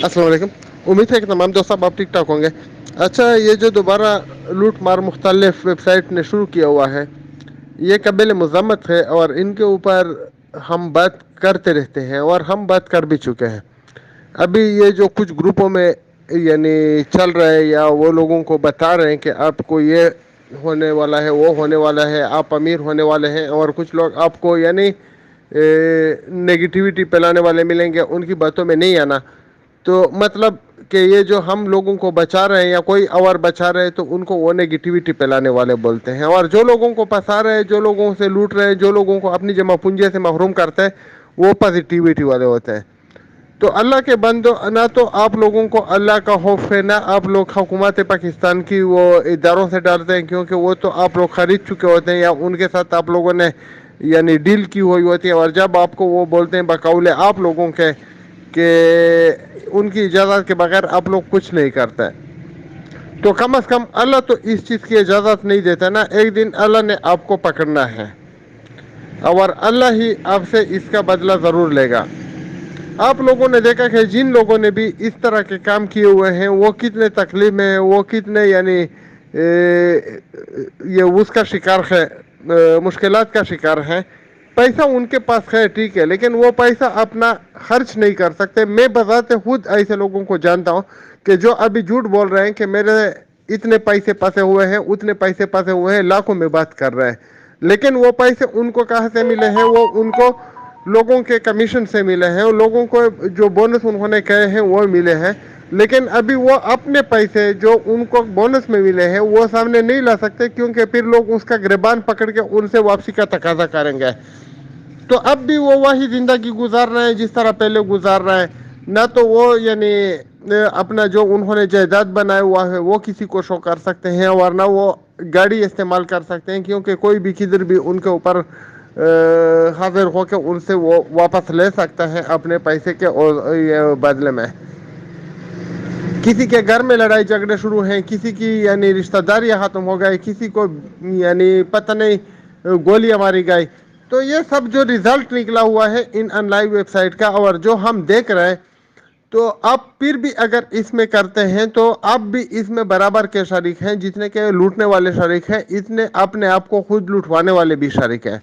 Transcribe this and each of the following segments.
السلام علیکم، امید ہے کہ تمام دوست صاحب آپ ٹھیک ٹھاک ہوں گے۔ اچھا، یہ جو دوبارہ لوٹ مار مختلف ویب سائٹ نے شروع کیا ہوا ہے، یہ قابل مذمت ہے اور ان کے اوپر ہم بات کرتے رہتے ہیں اور ہم بات کر بھی چکے ہیں۔ ابھی یہ جو کچھ گروپوں میں یعنی چل رہا ہے یا وہ لوگوں کو بتا رہے ہیں کہ آپ کو یہ ہونے والا ہے، وہ ہونے والا ہے، آپ امیر ہونے والے ہیں، اور کچھ لوگ آپ کو یعنی نگیٹیوٹی پھیلانے والے ملیں گے، ان کی باتوں میں نہیں آنا۔ تو مطلب کہ یہ جو ہم لوگوں کو بچا رہے ہیں یا کوئی اور بچا رہے ہیں تو ان کو وہ نگیٹیوٹی پھیلانے والے بولتے ہیں، اور جو لوگوں کو پھنسا رہے ہیں، جو لوگوں سے لوٹ رہے ہیں، جو لوگوں کو اپنی جمع پونجے سے محروم کرتے ہیں، وہ پازیٹیوٹی والے ہوتے ہیں۔ تو اللہ کے بندو، نہ تو آپ لوگوں کو اللہ کا خوف ہے، نہ آپ لوگ حکومت پاکستان کی وہ اداروں سے ڈرتے ہیں، کیونکہ وہ تو آپ لوگ خرید چکے ہوتے ہیں یا ان کے ساتھ آپ لوگوں نے یعنی ڈیل کی ہوئی ہوتی ہے، اور جب آپ کو وہ بولتے ہیں بقول آپ لوگوں کے کہ ان کی اجازت کے بغیر آپ لوگ کچھ نہیں کرتے، تو کم از کم اللہ تو اس چیز کی اجازت نہیں دیتا نا۔ ایک دن اللہ نے آپ کو پکڑنا ہے اور اللہ ہی آپ سے اس کا بدلہ ضرور لے گا۔ آپ لوگوں نے دیکھا کہ جن لوگوں نے بھی اس طرح کے کام کیے ہوئے ہیں وہ کتنے تکلیف میں ہیں، وہ کتنے یعنی یہ اس کا شکار ہے، مشکلات کا شکار ہے۔ پیسہ ان کے پاس ہے، ٹھیک ہے، لیکن وہ پیسہ اپنا خرچ نہیں کر سکتے۔ میں بذات خود ایسے لوگوں کو جانتا ہوں کہ جو ابھی جھوٹ بول رہے ہیں کہ میرے اتنے پیسے پھنسے ہوئے ہیں، اتنے پیسے پھنسے ہوئے ہیں، لاکھوں میں بات کر رہے ہیں، لیکن وہ پیسے ان کو کہاں سے ملے ہیں؟ وہ ان کو لوگوں کے کمیشن سے ملے ہیں، لوگوں کو جو بونس انہوں نے کہے ہیں وہ ملے ہیں، لیکن ابھی وہ اپنے پیسے جو ان کو بونس میں ملے ہیں وہ سامنے نہیں لا سکتے، کیونکہ پھر لوگ اس کا گریبان پکڑ کے ان سے واپسی کا تقاضا کریں گے۔ تو اب بھی وہ وہی زندگی گزار رہے ہیں جس طرح پہلے گزار رہے ہیں، نہ تو وہ یعنی اپنا جو انہوں نے جائیداد بنایا ہوا ہے وہ کسی کو شو کر سکتے ہیں، ورنہ وہ گاڑی استعمال کر سکتے ہیں، کیونکہ کوئی بھی کدھر بھی ان کے اوپر حاضر ہو کے ان سے وہ واپس لے سکتا ہے اپنے پیسے کے بدلے میں۔ کسی کے گھر میں لڑائی جھگڑے شروع ہیں، کسی کی یعنی رشتہ داریاں ختم ہو گئے، کسی کو یعنی پتہ نہیں گولیاں ماری گئی، تو یہ سب جو ریزلٹ نکلا ہوا ہے ان ان لائیو ویب سائٹ کا اور جو ہم دیکھ رہے ہیں، تو آپ پھر بھی اگر اس میں کرتے ہیں تو آپ بھی اس میں برابر کے شریک ہیں، جتنے کے لوٹنے والے شریک ہیں اتنے اپنے آپ کو خود لوٹوانے والے بھی شریک ہیں۔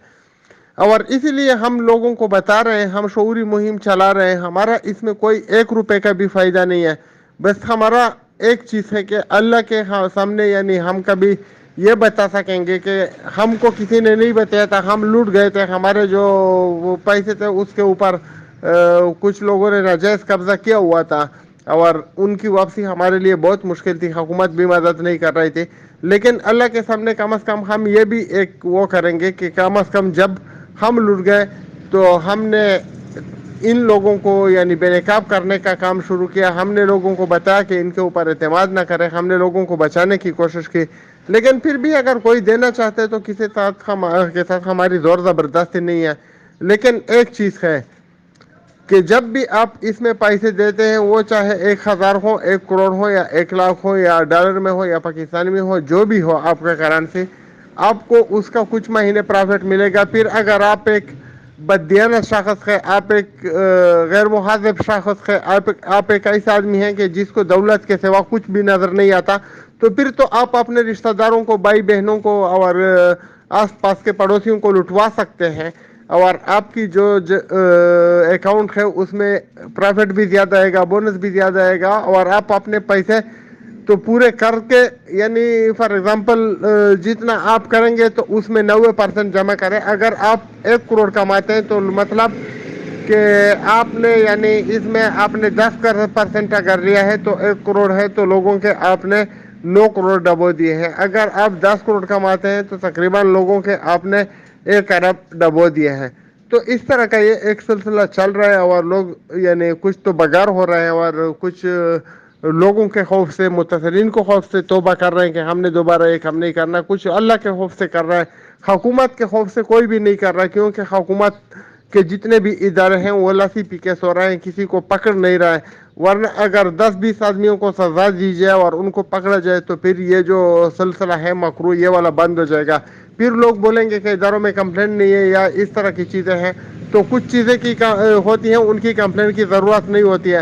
اور اسی لیے ہم لوگوں کو بتا رہے ہیں، ہم شعوری مہم چلا رہے ہیں، ہمارا اس میں کوئی 1 روپے کا بھی فائدہ نہیں ہے، بس ہمارا ایک چیز ہے کہ اللہ کے سامنے یعنی ہم کبھی یہ بتا سکیں گے کہ ہم کو کسی نے نہیں بتایا تھا، ہم لوٹ گئے تھے، ہمارے جو وہ پیسے تھے اس کے اوپر کچھ لوگوں نے ناجائز قبضہ کیا ہوا تھا، اور ان کی واپسی ہمارے لیے بہت مشکل تھی، حکومت بھی مدد نہیں کر رہی تھی، لیکن اللہ کے سامنے کم از کم ہم یہ بھی ایک وہ کریں گے کہ کم از کم جب ہم لٹ گئے تو ہم نے ان لوگوں کو یعنی بے نقاب کرنے کا کام شروع کیا، ہم نے لوگوں کو بتایا کہ ان کے اوپر اعتماد نہ کریں، ہم نے لوگوں کو بچانے کی کوشش کی، لیکن پھر بھی اگر کوئی دینا چاہتے تو کسی کے ساتھ ہماری زور زبردستی نہیں ہے۔ لیکن ایک چیز ہے کہ جب بھی آپ اس میں پیسے دیتے ہیں، وہ چاہے 1,000 ہو، 1 کروڑ ہو، یا 1 لاکھ ہو، یا ڈالر میں ہو یا پاکستانی میں ہو، جو بھی ہو آپ کا کرنسی، آپ کو اس کا کچھ مہینے پرافٹ ملے گا۔ پھر اگر آپ ایک بددیانت شخص ہے، آپ ایک غیر مہذب شخص ہے، آپ ایک ایسا آدمی ہے کہ جس کو دولت کے سوا کچھ بھی نظر نہیں آتا، تو پھر تو آپ اپنے رشتہ داروں کو، بھائی بہنوں کو اور آس پاس کے پڑوسیوں کو لٹوا سکتے ہیں، اور آپ کی جو اکاؤنٹ ہے اس میں پرافٹ بھی زیادہ آئے گا، بونس بھی زیادہ آئے گا، اور آپ اپنے پیسے تو پورے کر کے یعنی فار ایگزامپل جتنا آپ کریں گے تو اس میں 90% جمع کریں۔ اگر آپ 1 کروڑ کماتے ہیں تو مطلب کہ آپ نے یعنی اس میں آپ نے 10% اگر لیا ہے تو 1 کروڑ ہے، تو لوگوں کے آپ نے 9 کروڑ ڈبو دیے ہیں۔ اگر آپ 10 کروڑ کماتے ہیں تو تقریباً لوگوں کے آپ نے 1 ارب ڈبو دیے ہیں۔ تو اس طرح کا یہ ایک سلسلہ چل رہا ہے، اور لوگ یعنی کچھ تو بگار ہو رہے ہیں، اور کچھ لوگوں کے خوف سے، متاثرین کو خوف سے توبہ کر رہے ہیں کہ ہم نے دوبارہ ایک ہم نہیں کرنا، کچھ اللہ کے خوف سے کر رہا ہے، حکومت کے خوف سے کوئی بھی نہیں کر رہا، کیونکہ حکومت کہ جتنے بھی ادارے ہیں وہ لسی پی کے سو رہے ہیں، کسی کو پکڑ نہیں رہا ہے، ورنہ اگر 10-20 آدمیوں کو سزا دی جائے اور ان کو پکڑا جائے تو پھر یہ جو سلسلہ ہے مکرو یہ والا بند ہو جائے گا۔ پھر لوگ بولیں گے کہ اداروں میں کمپلین نہیں ہے یا اس طرح کی چیزیں ہیں، تو کچھ چیزیں کی ہوتی ہیں ان کی کمپلین کی ضرورت نہیں ہوتی ہے،